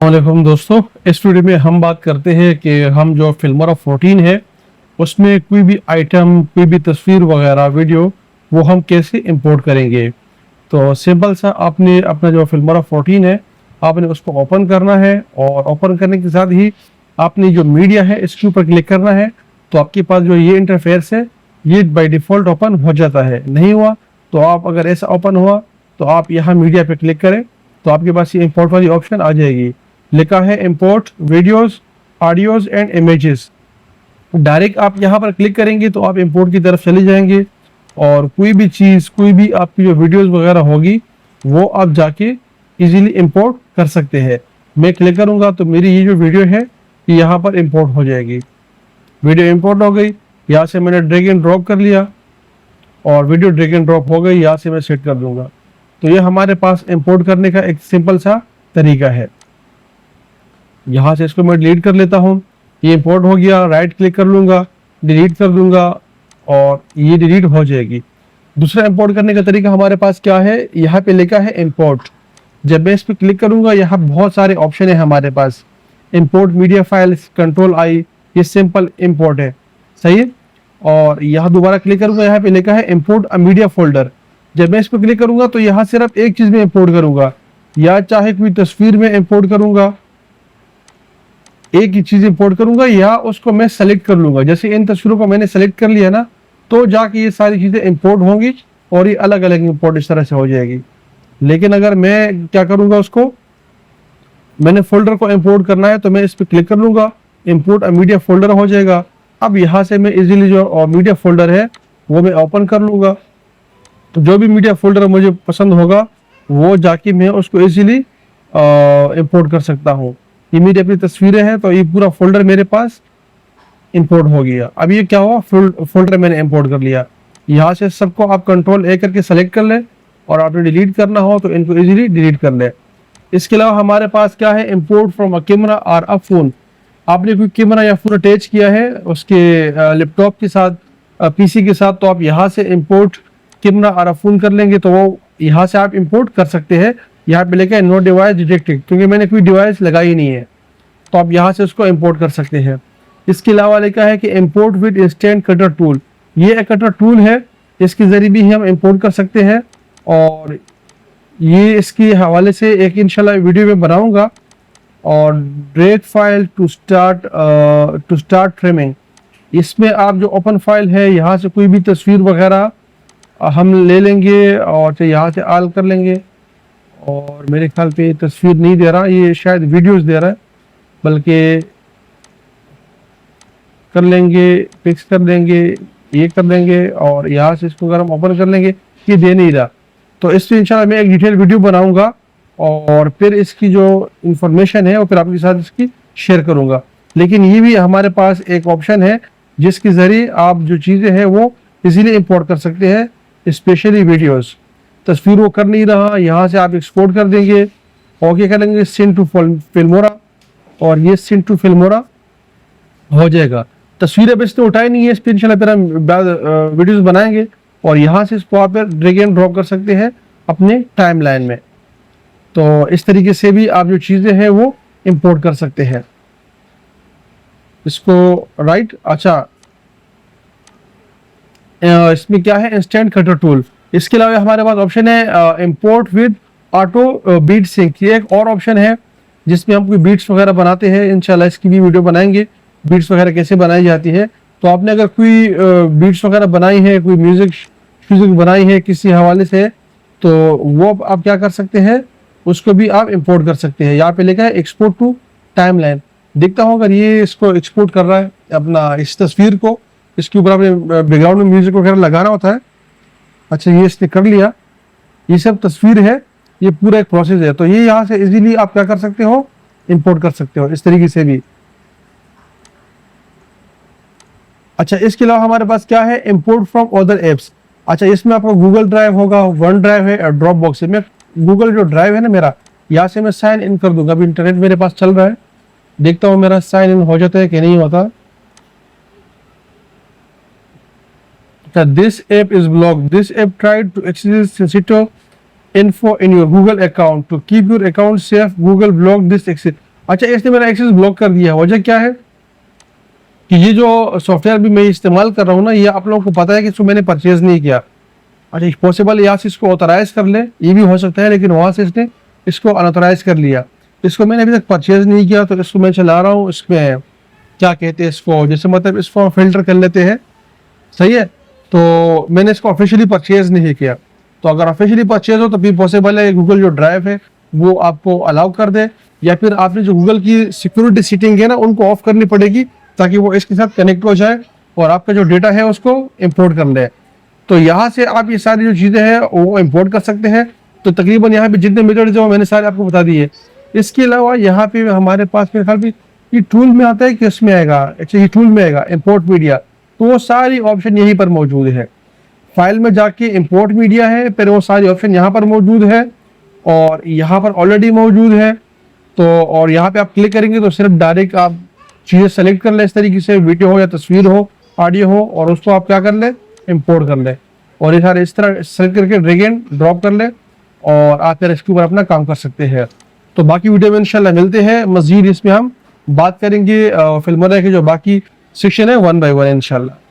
वालेकुम दोस्तों, इस वीडियो में हम बात करते हैं कि हम जो फिल्मोरा 14 है उसमें कोई भी आइटम, कोई भी तस्वीर वगैरह वीडियो वो हम कैसे इंपोर्ट करेंगे। तो सिंपल सा आपने अपना जो फिल्मोरा 14 है आपने उसको ओपन करना है और ओपन करने के साथ ही आपने जो मीडिया है इसके ऊपर क्लिक करना है। तो आपके पास जो ये इंटरफेस है ये बाय डिफ़ॉल्ट ओपन हो जाता है। नहीं हुआ तो आप अगर ऐसा ओपन हुआ तो आप यहाँ मीडिया पे क्लिक करें तो आपके पास ये इंपोर्ट वाली ऑप्शन आ जाएगी। लिखा है import videos, audios and images. Direct आप यहाँ पर क्लिक करेंगे तो आप इंपोर्ट की तरफ चले जाएंगे और कोई भी चीज़, कोई भी आपकी जो वीडियोस वगैरह होगी वो आप जाके इजीली इंपोर्ट कर सकते हैं। मैं क्लिक करूँगा तो मेरी ये जो वीडियो है ये यहाँ पर इंपोर्ट हो जाएगी। वीडियो इंपोर्ट हो गई, यहाँ से मैंने ड्रैग एंड ड्रॉप कर लिया और वीडियो ड्रैग एंड ड्रॉप हो गई, यहाँ से मैं सेट कर दूंगा। तो ये हमारे पास इंपोर्ट करने का एक सिंपल सा तरीका है। यहाँ से इसको मैं डिलीट कर लेता हूँ। ये इंपोर्ट हो गया, राइट क्लिक कर लूँगा, डिलीट कर दूंगा और ये डिलीट हो जाएगी। दूसरा इंपोर्ट करने का तरीका हमारे पास क्या है, यहाँ पे लिखा है इंपोर्ट। जब मैं इस पर क्लिक करूँगा यहाँ बहुत सारे ऑप्शन है हमारे पास। Import media files, control I, ये सिंपल इंपोर्ट है, सही है। और यहाँ दोबारा क्लिक करूँगा, यहाँ पे लिखा है इंपोर्ट अ मीडिया फोल्डर। जब मैं इस पर क्लिक करूँगा तो यहाँ सिर्फ एक चीज़ में इंपोर्ट करूँगा, या चाहे कोई तस्वीर में इंपोर्ट करूँगा, एक ही चीज इंपोर्ट करूंगा, या उसको मैं सेलेक्ट कर लूंगा। जैसे इन तस्वीरों को मैंने सेलेक्ट कर लिया ना तो जाके ये सारी चीजें इंपोर्ट होंगी और ये अलग अलग इंपोर्ट इस तरह से हो जाएगी। लेकिन अगर मैं क्या करूंगा, उसको मैंने फोल्डर को इंपोर्ट करना है तो मैं इस पर क्लिक कर लूंगा, इंपोर्ट अ मीडिया फोल्डर हो जाएगा। अब यहाँ से मैं इजीली जो मीडिया फोल्डर है वो मैं ओपन कर लूंगा। तो जो भी मीडिया फोल्डर मुझे पसंद होगा वो जाके मैं उसको इजीली इंपोर्ट कर सकता हूँ। ये मेरी अपनी तस्वीरें हैं तो ये पूरा फोल्डर मेरे पास इंपोर्ट हो गया। अब ये क्या हुआ, फोल्डर मैंने इंपोर्ट कर लिया। यहाँ से सबको आप कंट्रोल ए करके सेलेक्ट कर लें और आपने डिलीट करना हो तो इनको इजीली डिलीट कर लें। इसके अलावा हमारे पास क्या है, इंपोर्ट फ्रॉम अ कैमरा और अ फोन। आपने कोई कैमरा या फोन अटैच किया है उसके लैपटॉप के साथ, पीसी के साथ, तो आप यहाँ से इंपोर्ट कैमरा और अ फोन कर लेंगे तो वो यहाँ से आप इंपोर्ट कर सकते हैं। यहाँ पे लिखा है नो डिवाइस डिटेक्टेड, क्योंकि मैंने कोई डिवाइस लगाई नहीं है तो आप यहाँ से उसको इंपोर्ट कर सकते हैं। इसके अलावा लिखा है कि import with instant cutter tool. ये एक कटर टूल है, इसके जरिए भी हम इंपोर्ट कर सकते हैं और ये इसके हवाले से एक इंशाल्लाह वीडियो में बनाऊंगा। और drag file to start framing, इसमें आप जो ओपन फाइल है यहाँ से कोई भी तस्वीर वगैरह हम ले लेंगे और यहाँ से आल कर लेंगे। और मेरे ख्याल पे तस्वीर नहीं दे रहा, ये शायद वीडियोस दे रहा है, बल्कि कर लेंगे, फिक्स कर देंगे, ये कर देंगे और यहाँ से इसको अगर हम ओपन कर लेंगे, ये दे नहीं रहा। तो इस पर इंशाल्लाह मैं एक डिटेल वीडियो बनाऊंगा और फिर इसकी जो इंफॉर्मेशन है वो फिर आपके साथ इसकी शेयर करूंगा। लेकिन ये भी हमारे पास एक ऑप्शन है जिसके ज़रिए आप जो चीज़ें हैं वो इजीली इंपोर्ट कर सकते हैं, स्पेशली वीडियोस। तस्वीर वो कर नहीं रहा, यहाँ से आप एक्सपोर्ट कर देंगे, ओके करेंगे, सेंड टू फिल्मोरा, और ये सेंड टू फिल्मोरा हो जाएगा। तस्वीरें अब इसने उठाई नहीं है, इस पर इंशाल्लाह फिर हम वीडियोस बनाएंगे और यहाँ से इसको आप ड्रैग एंड ड्रॉप कर सकते हैं अपने टाइमलाइन में। तो इस तरीके से भी आप जो चीज़ें हैं वो इंपोर्ट कर सकते हैं इसको, राइट। अच्छा, इसमें क्या है, इंस्टेंट कटर टूल। इसके अलावा हमारे पास ऑप्शन है import with auto beat sync. ये एक और ऑप्शन है जिसमें हम कोई बीट्स वगैरह बनाते हैं, इंशाल्लाह इसकी भी वीडियो बनाएंगे, बीट्स वगैरह कैसे बनाई जाती है। तो आपने अगर कोई बीट्स वगैरह बनाई है, कोई म्यूजिक बनाई है किसी हवाले से, तो वो आप क्या कर सकते हैं, उसको भी आप इंपोर्ट कर सकते हैं। यहाँ पे लिखा है एक्सपोर्ट टू टाइमलाइन। देखता हूँ अगर ये इसको एक्सपोर्ट कर रहा है अपना इस तस्वीर को, इसके ऊपर आपने बैकग्राउंड में म्यूजिक वगैरह लगाना होता है। अच्छा, ये इसने कर लिया, ये सब तस्वीर है, ये पूरा एक प्रोसेस है। तो ये यहाँ से इजीली आप क्या कर सकते हो, इंपोर्ट कर सकते हो इस तरीके से भी। अच्छा, इसके अलावा हमारे पास क्या है, इंपोर्ट फ्रॉम अदर एप्स। अच्छा, इसमें आपका गूगल ड्राइव होगा, वन ड्राइव है और ड्रॉप बॉक्स है। मैं गूगल जो ड्राइव है ना मेरा, यहाँ से मैं साइन इन कर दूंगा। अभी इंटरनेट मेरे पास चल रहा है, देखता हूँ मेरा साइन इन हो जाता है कि नहीं होता। This app is blocked. This app tried to access sensitive info in your Google account. To keep your account safe, Google blocked this access. अच्छा, इसने मेरा एक्सेस ब्लॉक कर दिया, वजह क्या है कि ये जो सॉफ्टवेयर भी मैं इस्तेमाल कर रहा हूँ ना, ये आप लोगों को पता है कि इसको मैंने परचेज नहीं किया। अच्छा, पॉसिबल यहाँ से इसको ऑथराइज कर ले, ये भी हो सकता है, लेकिन वहाँ से इसने इसको अनऑथराइज कर लिया। इसको मैंने अभी तक परचेज नहीं किया, तो इसको मैं चला रहा हूँ। इसमें क्या कहते हैं इसको, जैसे मतलब इसको फिल्टर कर लेते हैं, सही है। तो मैंने इसको ऑफिशियली परचेज नहीं किया, तो अगर ऑफिशियली परचेज हो तो फिर पॉसिबल है गूगल जो ड्राइव है वो आपको अलाउ कर दे, या फिर आपने जो गूगल की सिक्योरिटी सेटिंग है ना उनको ऑफ करनी पड़ेगी, ताकि वो इसके साथ कनेक्ट हो जाए और आपका जो डेटा है उसको इम्पोर्ट कर ले। तो यहाँ से आप ये सारी जो चीज़ें हैं वो इम्पोर्ट कर सकते हैं। तो तकरीबन यहाँ पे जितने मेथड्स हैं वो मैंने सारे आपको बता दिए। इसके अलावा यहाँ पे हमारे पास मेरे ख्याल में ये टूल में आता है कि इसमें आएगा, अच्छा ये टूल में आएगा इम्पोर्ट मीडिया, तो वो सारी ऑप्शन यहीं पर मौजूद है। फाइल में जाके इम्पोर्ट मीडिया है, फिर वो सारी ऑप्शन यहाँ पर मौजूद है और यहाँ पर ऑलरेडी मौजूद है। तो और यहाँ पे आप क्लिक करेंगे तो सिर्फ डायरेक्ट आप चीज़ें सेलेक्ट कर लें, इस तरीके से वीडियो हो या तस्वीर हो, ऑडियो हो, और उसको आप क्या कर लें, इम्पोर्ट कर लें। और ये सारे इस तरह सेलेक्ट करके ड्रैग एंड ड्रॉप कर लें और आप फिर इसके ऊपर अपना काम कर सकते हैं। तो बाकी वीडियो में इंशाल्लाह मिलते हैं मज़ीद, इसमें हम बात करेंगे फिल्मोरा के जो बाकी सेक्शन है 1 बाय 1 इंशाल्लाह।